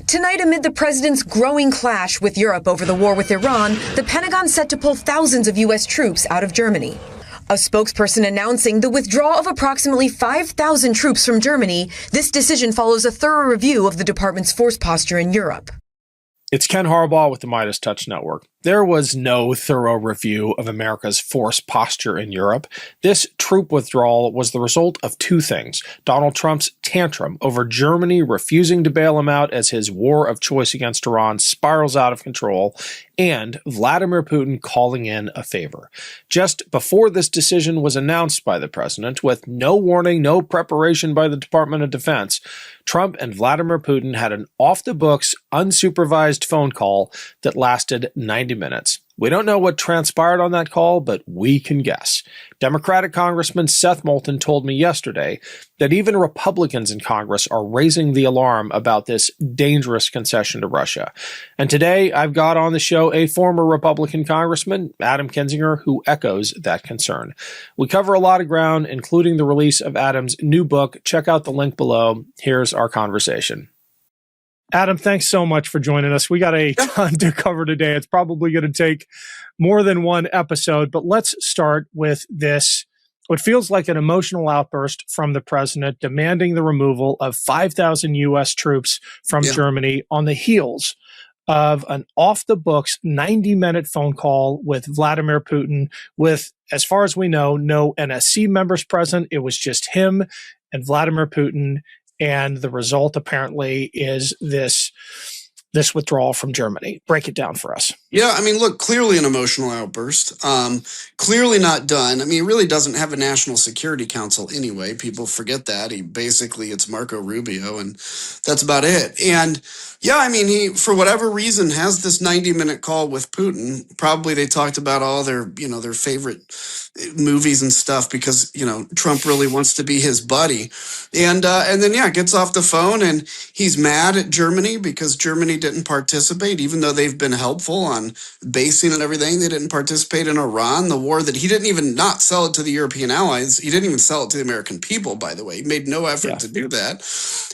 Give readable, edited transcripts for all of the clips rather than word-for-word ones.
Tonight, amid the president's growing clash with Europe over the war with Iran, the Pentagon set to pull thousands of U.S. troops out of Germany. A spokesperson announcing the withdrawal of approximately 5,000 troops from Germany. This decision follows a thorough review of the department's force posture in Europe. It's Ken Harbaugh with the MeidasTouch Network. There was no thorough review of America's force posture in Europe. This troop withdrawal was the result of two things: Donald Trump's tantrum over Germany refusing to bail him out as his war of choice against Iran spirals out of control, and Vladimir Putin calling in a favor. Just before this decision was announced by the president, with no warning, no preparation by the Department of Defense, Trump and Vladimir Putin had an off-the-books, unsupervised phone call that lasted 90 minutes. We don't know what transpired on that call, but we can guess. Democratic Congressman Seth Moulton told me yesterday that even Republicans in Congress are raising the alarm about this dangerous concession to Russia. And today I've got on the show a former Republican Congressman, Adam Kinzinger, who echoes that concern. We cover a lot of ground, including the release of Adam's new book. Check out the link below. Here's our conversation. Adam, thanks so much for joining us. We got a ton to cover today. It's probably going to take more than one episode, but let's start with this. What feels like an emotional outburst from the president demanding the removal of 5,000 U.S. troops from Germany on the heels of an off-the-books 90-minute phone call with Vladimir Putin with, as far as we know, no NSC members present. It was just him and Vladimir Putin. And the result apparently is this withdrawal from Germany. Break it down for us. Yeah, I mean, look, clearly an emotional outburst. Clearly not done. I mean, he really doesn't have a National Security Council anyway. People forget that. It's Marco Rubio, and that's about it. And yeah, I mean, he, for whatever reason, has this 90-minute call with Putin. Probably they talked about all their favorite movies and stuff because, Trump really wants to be his buddy. And then, gets off the phone and he's mad at Germany because Germany didn't participate, even though they've been helpful on basing and everything. They didn't participate in Iran, the war that he didn't even not sell it to the European allies. He didn't even sell it to the American people, by the way. He made no effort to do that.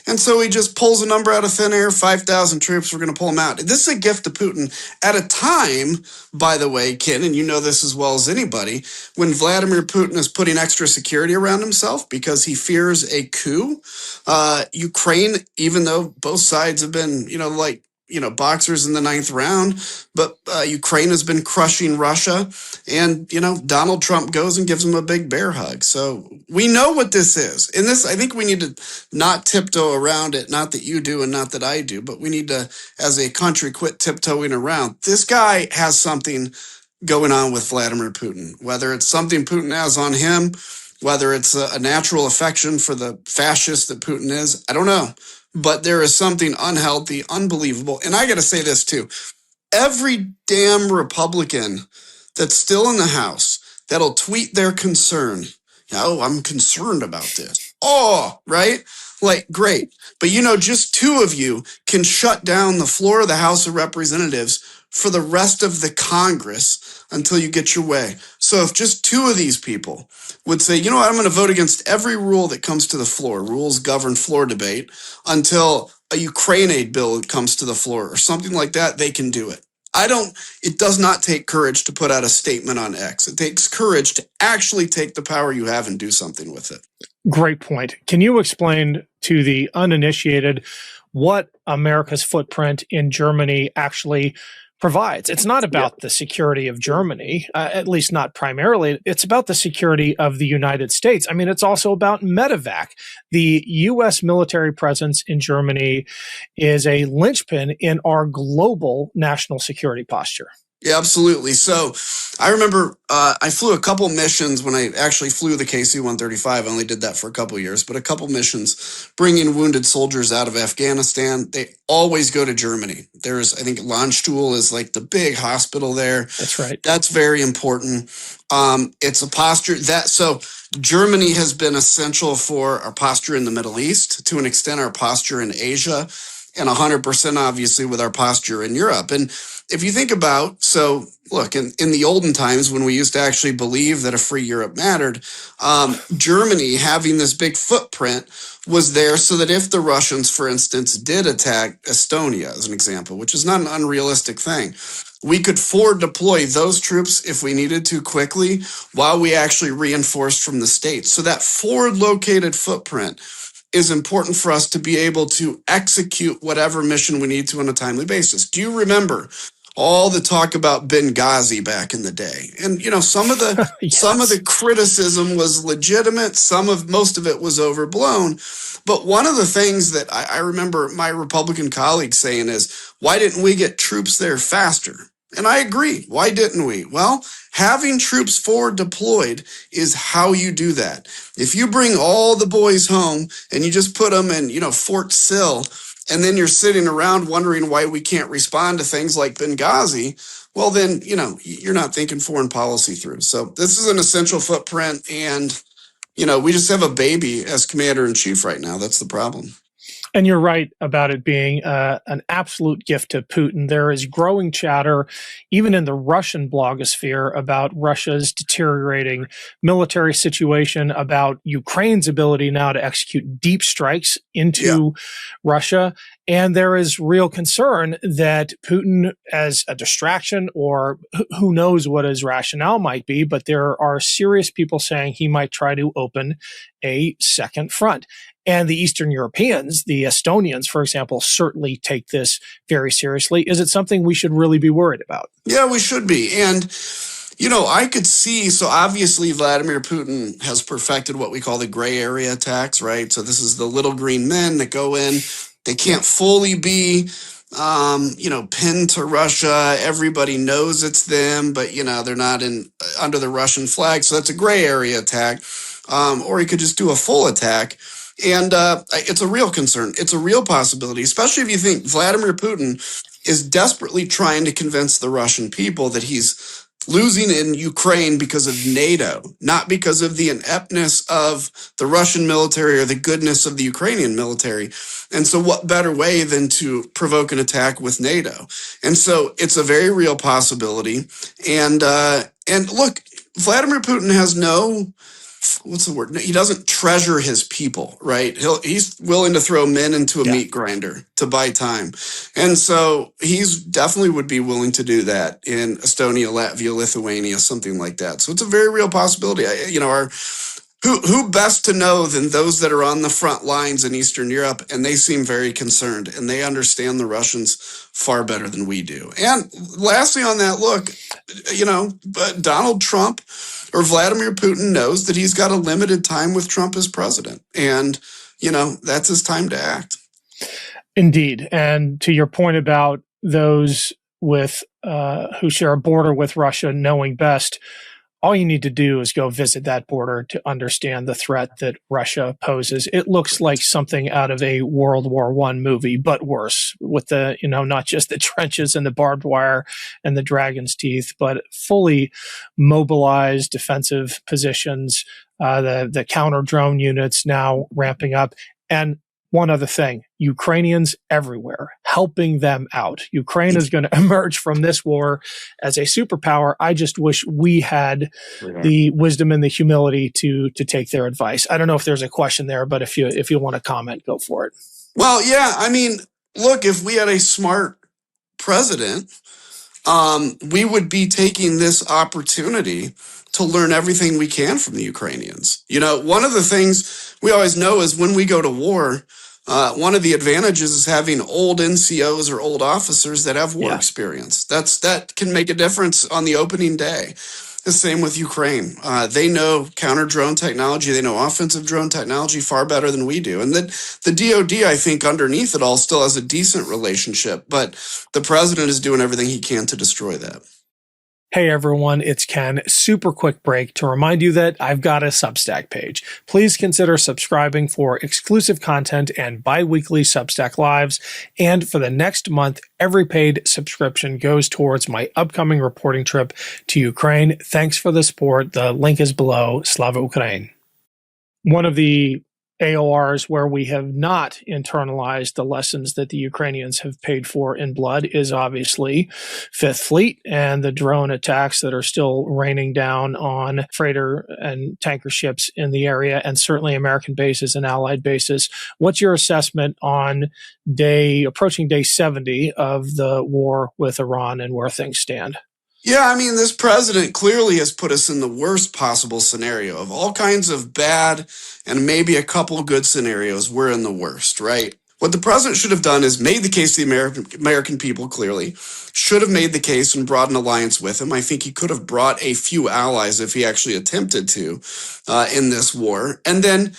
And so he just pulls a number out of thin air, 5,000 troops, we're going to pull them out. This is a gift to Putin at a time, by the way, Ken, and you know this as well as anybody, when Vladimir Putin is putting extra security around himself because he fears a coup. Ukraine, even though both sides have been, boxers in the ninth round, but Ukraine has been crushing Russia, and Donald Trump goes and gives him a big bear hug. So we know what this is, and this, I think we need to not tiptoe around it. Not that you do, and not that I do, but we need to, as a country, quit tiptoeing around. This guy has something going on with Vladimir Putin. Whether it's something Putin has on him, whether it's a natural affection for the fascist that Putin is, I don't know. But there is something unhealthy, unbelievable. And I got to say this too. Every damn Republican that's still in the House that'll tweet their concern. Oh, I'm concerned about this. Oh, right? Like, great. But just two of you can shut down the floor of the House of Representatives for the rest of the Congress until you get your way. So if just two of these people would say, you know what, I'm going to vote against every rule that comes to the floor, rules govern floor debate, until a Ukraine aid bill comes to the floor or something like that, they can do it. It does not take courage to put out a statement on X. It takes courage to actually take the power you have and do something with it. Great point. Can you explain to the uninitiated what America's footprint in Germany actually provides? It's not about the security of Germany, at least not primarily. It's about the security of the United States. I mean, it's also about medevac. The U.S. military presence in Germany is a linchpin in our global national security posture. Yeah, absolutely. So I remember I flew a couple missions when I actually flew the KC-135. I only did that for a couple of years, but a couple missions bringing wounded soldiers out of Afghanistan. They always go to Germany. There's, I think, Landstuhl is like the big hospital there. That's right. That's very important. It's a posture so Germany has been essential for our posture in the Middle East, to an extent, our posture in Asia. and 100% obviously with our posture in Europe. And if you think about, so look, in the olden times when we used to actually believe that a free Europe mattered, Germany having this big footprint was there so that if the Russians, for instance, did attack Estonia, as an example, which is not an unrealistic thing, we could forward deploy those troops if we needed to quickly while we actually reinforced from the States. So that forward located footprint is important for us to be able to execute whatever mission we need to on a timely basis. Do you remember all the talk about Benghazi back in the day? And some of the Yes. some of the criticism was legitimate, most of it was overblown. But one of the things that I remember my Republican colleagues saying is, why didn't we get troops there faster? And I agree. Why didn't we? Well, having troops forward deployed is how you do that. If you bring all the boys home and you just put them in, Fort Sill, and then you're sitting around wondering why we can't respond to things like Benghazi, well, then, you're not thinking foreign policy through. So this is an essential footprint. And, we just have a baby as commander in chief right now. That's the problem. And you're right about it being an absolute gift to Putin. There is growing chatter, even in the Russian blogosphere, about Russia's deteriorating military situation, about Ukraine's ability now to execute deep strikes into Russia. And there is real concern that Putin, as a distraction, or who knows what his rationale might be, but there are serious people saying he might try to open a second front. And the Eastern Europeans, the Estonians, for example, certainly take this very seriously. Is it something we should really be worried about? Yeah, we should be. And, I could see, so obviously Vladimir Putin has perfected what we call the gray area attacks, right? So this is the little green men that go in. They can't fully be, pinned to Russia. Everybody knows it's them, but, they're not under the Russian flag. So that's a gray area attack. Or he could just do a full attack. And it's a real concern. It's a real possibility, especially if you think Vladimir Putin is desperately trying to convince the Russian people that he's losing in Ukraine because of NATO, not because of the ineptness of the Russian military or the goodness of the Ukrainian military. And so what better way than to provoke an attack with NATO? And so it's a very real possibility. And look, Vladimir Putin has what's the word? He doesn't treasure his people, right? He's willing to throw men into a meat grinder to buy time. And so he's definitely would be willing to do that in Estonia, Latvia, Lithuania, something like that. So it's a very real possibility. Who best to know than those that are on the front lines in Eastern Europe, and they seem very concerned, and they understand the Russians far better than we do. And lastly on that, look, Donald Trump or Vladimir Putin knows that he's got a limited time with Trump as president, and, that's his time to act. Indeed. And to your point about those with who share a border with Russia knowing best, all you need to do is go visit that border to understand the threat that Russia poses. It looks like something out of a World War I movie, but worse, with the, not just the trenches and the barbed wire and the dragon's teeth, but fully mobilized defensive positions, the counter drone units now ramping up. And one other thing, Ukrainians everywhere, helping them out. Ukraine is going to emerge from this war as a superpower. I just wish we had the wisdom and the humility to take their advice. I don't know if there's a question there, but if you want to comment, go for it. Well, yeah, look, if we had a smart president, we would be taking this opportunity to learn everything we can from the Ukrainians. One of the things we always know is when we go to war, one of the advantages is having old NCOs or old officers that have war experience. That can make a difference on the opening day. The same with Ukraine. They know counter drone technology. They know offensive drone technology far better than we do. And the DOD, I think, underneath it all still has a decent relationship, but the president is doing everything he can to destroy that. Hey everyone, it's Ken. Super quick break to remind you that I've got a Substack page. Please consider subscribing for exclusive content and bi-weekly Substack lives. And for the next month, every paid subscription goes towards my upcoming reporting trip to Ukraine. Thanks for the support. The link is below. Slava Ukraine. One of the AORs where we have not internalized the lessons that the Ukrainians have paid for in blood is obviously Fifth Fleet and the drone attacks that are still raining down on freighter and tanker ships in the area, and certainly American bases and allied bases. What's your assessment on approaching day 70 of the war with Iran and where things stand? Yeah, I mean, this president clearly has put us in the worst possible scenario of all kinds of bad and maybe a couple good scenarios. We're in the worst, right? What the president should have done is made the case to the American people, clearly, should have made the case and brought an alliance with him. I think he could have brought a few allies if he actually attempted to in this war. And then,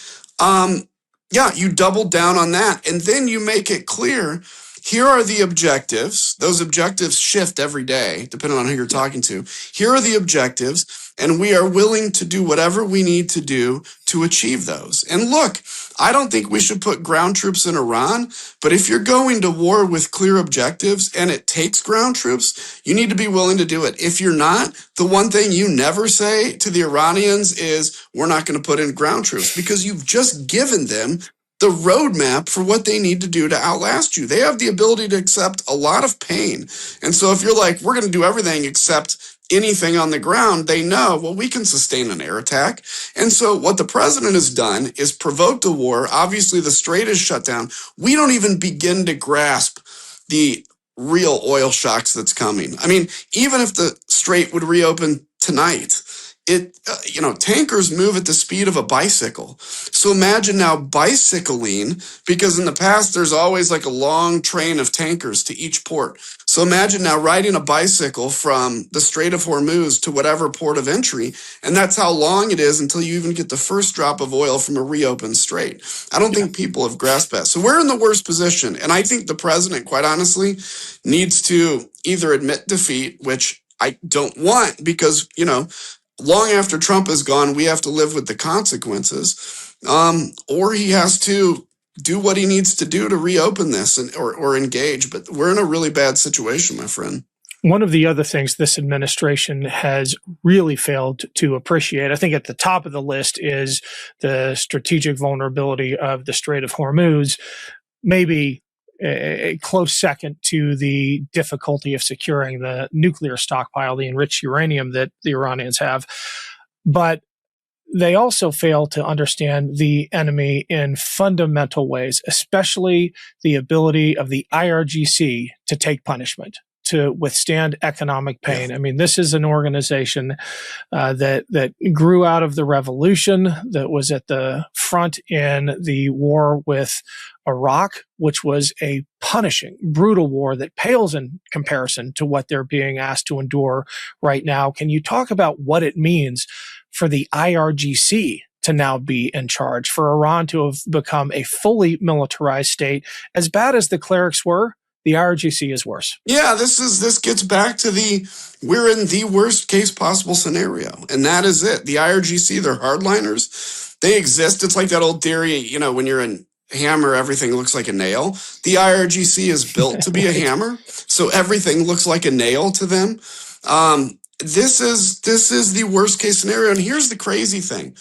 you double down on that. And then you make it clear, here are the objectives. Those objectives shift every day, depending on who you're talking to. Here are the objectives, and we are willing to do whatever we need to do to achieve those. And look, I don't think we should put ground troops in Iran, but if you're going to war with clear objectives and it takes ground troops, you need to be willing to do it. If you're not, the one thing you never say to the Iranians is, we're not going to put in ground troops, because you've just given them the roadmap for what they need to do to outlast you. They have the ability to accept a lot of pain. And so if you're like, we're going to do everything except anything on the ground, they know, well, we can sustain an air attack. And so what the president has done is provoked a war. Obviously, the strait is shut down. We don't even begin to grasp the real oil shocks that's coming. I mean, even if the strait would reopen tonight, tankers move at the speed of a bicycle. So imagine now bicycling, because in the past, there's always like a long train of tankers to each port. So imagine now riding a bicycle from the Strait of Hormuz to whatever port of entry. And that's how long it is until you even get the first drop of oil from a reopened strait. I don't think people have grasped that. So we're in the worst position. And I think the president, quite honestly, needs to either admit defeat, which I don't want, because, long after Trump is gone, we have to live with the consequences, or he has to do what he needs to do to reopen this or engage. But we're in a really bad situation, my friend. One of the other things this administration has really failed to appreciate, I think at the top of the list, is the strategic vulnerability of the Strait of Hormuz, maybe a close second to the difficulty of securing the nuclear stockpile, the enriched uranium that the Iranians have. But they also fail to understand the enemy in fundamental ways, especially the ability of the IRGC to take punishment, to withstand economic pain. I mean, this is an organization that grew out of the revolution, that was at the front in the war with Iraq, which was a punishing, brutal war that pales in comparison to what they're being asked to endure right now. Can you talk about what it means for the IRGC to now be in charge, for Iran to have become a fully militarized state? As bad as the clerics were, the IRGC is worse. Yeah, this gets back to we're in the worst case possible scenario. And that is it. The IRGC, they're hardliners. They exist. It's like that old theory, when you're in hammer, everything looks like a nail. The IRGC is built to be a hammer. So everything looks like a nail to them. This is the worst case scenario. And here's the crazy thing.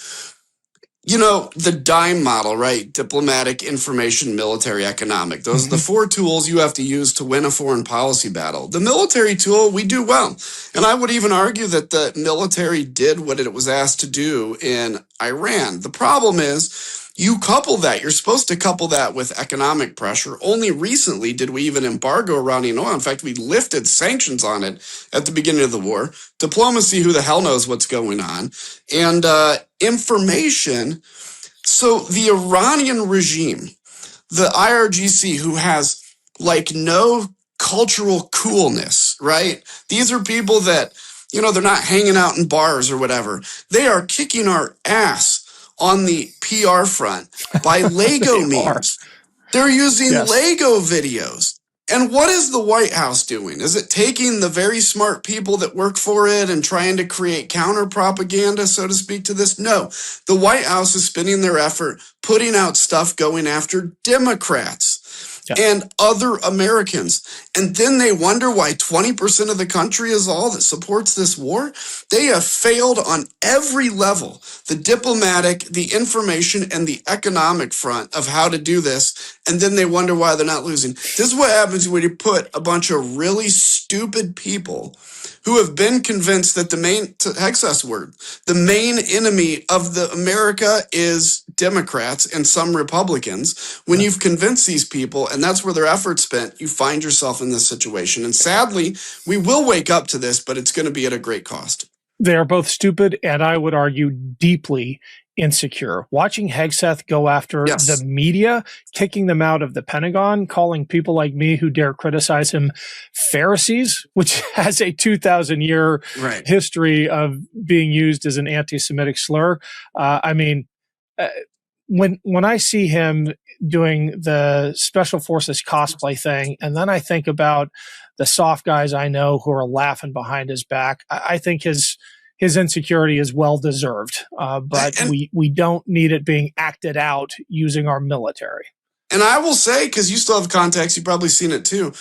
The DIME model, right? Diplomatic, information, military, economic. Those are the four tools you have to use to win a foreign policy battle. The military tool, we do well. And I would even argue that the military did what it was asked to do in Iran. The problem is, you couple that. You're supposed to couple that with economic pressure. Only recently did we even embargo Iranian oil. In fact, we lifted sanctions on it at the beginning of the war. Diplomacy, who the hell knows what's going on? And information. So the Iranian regime, the IRGC, who has no cultural coolness, right? These are people that, they're not hanging out in bars or whatever. They are kicking our ass on the PR front by Lego memes. They're using Lego videos. And what is the White House doing? Is it taking the very smart people that work for it and trying to create counter propaganda, so to speak, to this? No. The White House is spending their effort putting out stuff going after Democrats. and other Americans. And then they wonder why 20% of the country is all that supports this war. They have failed on every level, the diplomatic, the information, and the economic front of how to do this. And then they wonder why they're not losing. This is what happens when you put a bunch of really stupid people who have been convinced that the main enemy of the America is Democrats and some Republicans. When you've convinced these people, and that's where their effort's spent, you find yourself in this situation. And sadly, we will wake up to this, but it's going to be at a great cost. They are both stupid, and I would argue deeply insecure. Watching Hegseth go after the media, kicking them out of the Pentagon, calling people like me who dare criticize him Pharisees, which has a 2,000-year history of being used as an anti-Semitic slur. When I see him doing the Special Forces cosplay thing, and then I think about the soft guys I know who are laughing behind his back, I think his insecurity is well-deserved, but we don't need it being acted out using our military. And I will say, because you still have context, you've probably seen it too,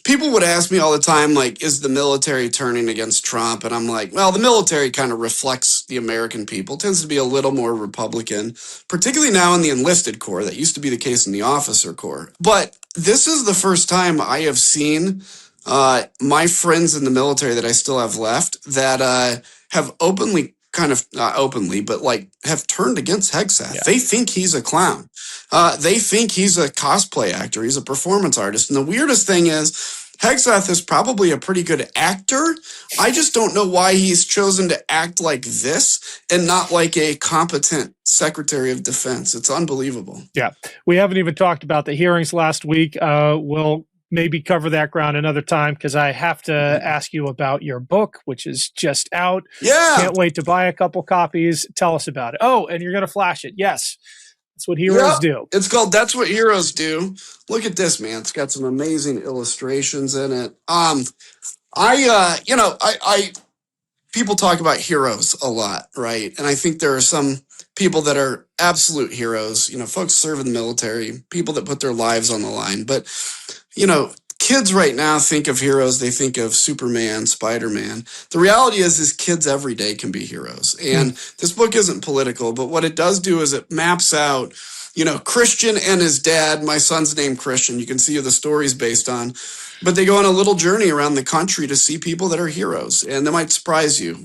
people would ask me all the time, like, is the military turning against Trump? And I'm like, well, the military kind of reflects the American people. It tends to be a little more Republican, particularly now in the enlisted corps. That used to be the case in the officer corps. But this is the first time I have seen my friends in the military that I still have left that have openly, kind of not openly, but like have turned against Hegseth. Yeah. They think he's a clown. They think he's a cosplay actor. He's a performance artist. And the weirdest thing is Hegseth is probably a pretty good actor. I just don't know why he's chosen to act like this and not like a competent Secretary of Defense. It's unbelievable. Yeah. We haven't even talked about the hearings last week. We'll maybe cover that ground another time, because I have to ask you about your book, which is just out. Yeah. Can't wait to buy a couple copies. Tell us about it. Oh, and you're going to flash it. Yes. That's what heroes do. It's called That's What Heroes Do. Look at this, man. It's got some amazing illustrations in it. People talk about heroes a lot, right? And I think there are some people that are absolute heroes, folks serve in the military, people that put their lives on the line. But kids right now think of heroes. They think of Superman, Spider-Man. The reality is kids every day can be heroes. And this book isn't political, but what it does do is it maps out, Christian and his dad. My son's named Christian. You can see who the story's based on. But they go on a little journey around the country to see people that are heroes, and they might surprise you.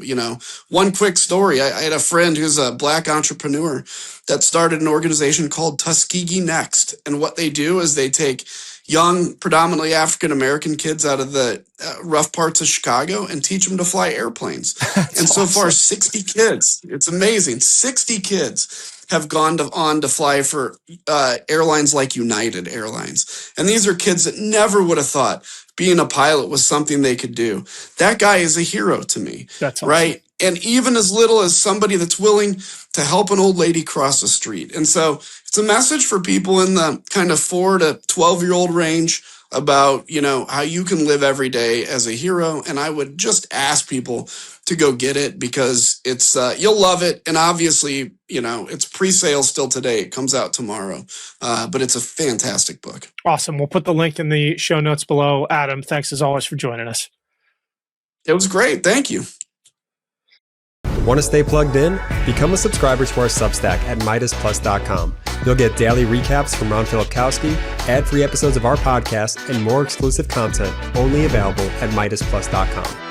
One quick story. I had a friend who's a Black entrepreneur that started an organization called Tuskegee Next. And what they do is they take young, predominantly African-American kids out of the rough parts of Chicago and teach them to fly airplanes. And so far, 60 kids, it's amazing, 60 kids have gone on to fly for airlines like United Airlines. And these are kids that never would have thought being a pilot was something they could do. That guy is a hero to me. That's awesome. Right? And even as little as somebody that's willing to help an old lady cross the street. And so it's a message for people in the kind of 4 to 12-year-old range about, how you can live every day as a hero. And I would just ask people to go get it, because it's you'll love it. And obviously, it's pre-sale still today. It comes out tomorrow, but it's a fantastic book. Awesome. We'll put the link in the show notes below. Adam, thanks as always for joining us. It was great. Thank you. Want to stay plugged in? Become a subscriber to our Substack at MeidasPlus.com. You'll get daily recaps from Ron Filipkowski, ad-free episodes of our podcast, and more exclusive content only available at MeidasPlus.com.